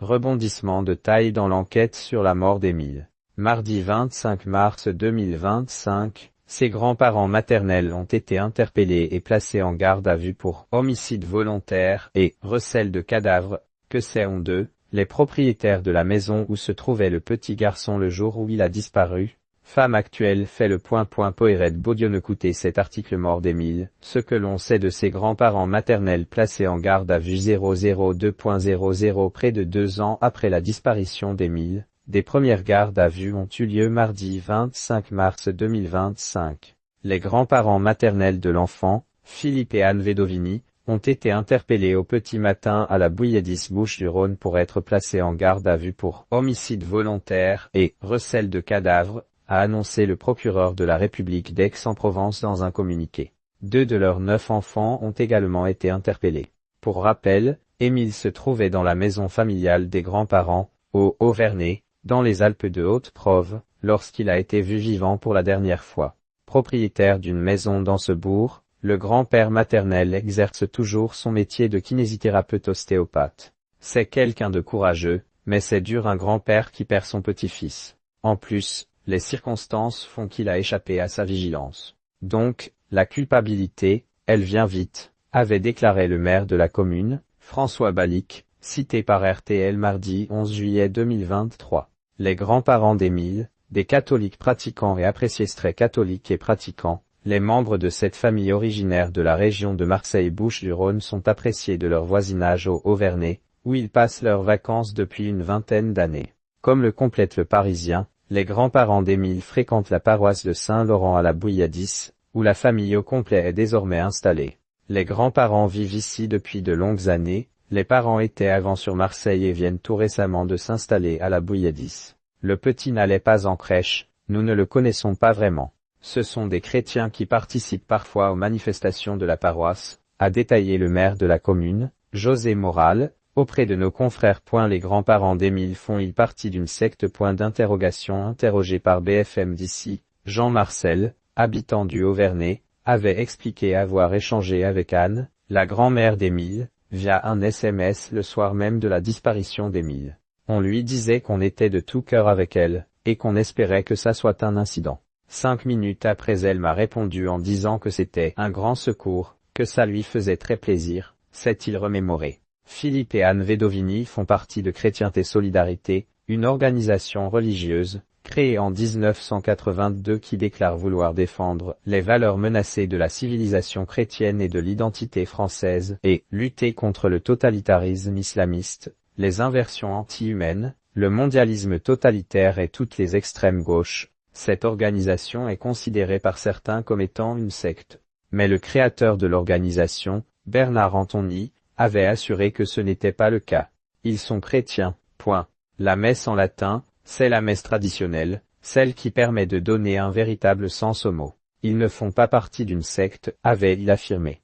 rebondissement de taille dans l'enquête sur la mort d'Émile. Mardi 25 mars 2025, ses grands-parents maternels ont été interpellés et placés en garde à vue pour homicide volontaire et recel de cadavres. Que sait-on d'eux, les propriétaires de la maison où se trouvait le petit garçon le jour où il a disparu? Femme actuelle fait le point. Poiret Baudion. Écoutez cet article. Mort d'Émile, ce que l'on sait de ses grands-parents maternels placés en garde à vue. 002.00 Près de 2 ans après la disparition d'Émile, des premières gardes à vue ont eu lieu mardi 25 mars 2025. Les grands-parents maternels de l'enfant, Philippe et Anne Vedovini, ont été interpellés au petit matin à la Bouilladis Bouches-du-Rhône pour être placés en garde à vue pour homicide volontaire et recel de cadavres, a annoncé le procureur de la République d'Aix-en-Provence dans un communiqué. 2 de leurs 9 enfants ont également été interpellés. Pour rappel, Émile se trouvait dans la maison familiale des grands-parents, au Haut-Vernay, dans les Alpes de Haute-Preuve, lorsqu'il a été vu vivant pour la dernière fois. Propriétaire d'une maison dans ce bourg, le grand-père maternel exerce toujours son métier de kinésithérapeute ostéopathe. C'est quelqu'un de courageux, mais c'est dur un grand-père qui perd son petit-fils. En plus, les circonstances font qu'il a échappé à sa vigilance. Donc, la culpabilité, elle vient vite, avait déclaré le maire de la commune, François Balic, cité par RTL mardi 11 juillet 2023. Les grands-parents d'Émile, des catholiques pratiquants et appréciés très catholiques et pratiquants, les membres de cette famille originaire de la région de Marseille-Bouches-du-Rhône sont appréciés de leur voisinage au Haut-Vernay, où ils passent leurs vacances depuis une vingtaine d'années. Comme le complète le Parisien, les grands-parents d'Émile fréquentent la paroisse de Saint-Laurent à la Bouilladis, où la famille au complet est désormais installée. Les grands-parents vivent ici depuis de longues années, les parents étaient avant sur Marseille et viennent tout récemment de s'installer à la Bouilladis. Le petit n'allait pas en crèche, nous ne le connaissons pas vraiment. Ce sont des chrétiens qui participent parfois aux manifestations de la paroisse, a détaillé le maire de la commune, José Moral, auprès de nos confrères. Les grands-parents d'Émile font-ils partie d'une secte? Interrogé par BFM d'ici, Jean Marcel, habitant du Haut-Vernay, avait expliqué avoir échangé avec Anne, la grand-mère d'Émile, via un SMS le soir même de la disparition d'Émile. On lui disait qu'on était de tout cœur avec elle, et qu'on espérait que ça soit un incident. 5 minutes après, elle m'a répondu en disant que c'était un grand secours, que ça lui faisait très plaisir, s'est-il remémoré. Philippe et Anne Vedovini font partie de Chrétienté Solidarité, une organisation religieuse, créée en 1982 qui déclare vouloir défendre les valeurs menacées de la civilisation chrétienne et de l'identité française et lutter contre le totalitarisme islamiste, les inversions anti-humaines, le mondialisme totalitaire et toutes les extrêmes gauches. Cette organisation est considérée par certains comme étant une secte. Mais le créateur de l'organisation, Bernard Antony, avait assuré que ce n'était pas le cas. Ils sont chrétiens. La messe en latin, c'est la messe traditionnelle, celle qui permet de donner un véritable sens aux mots. Ils ne font pas partie d'une secte, avait-il affirmé.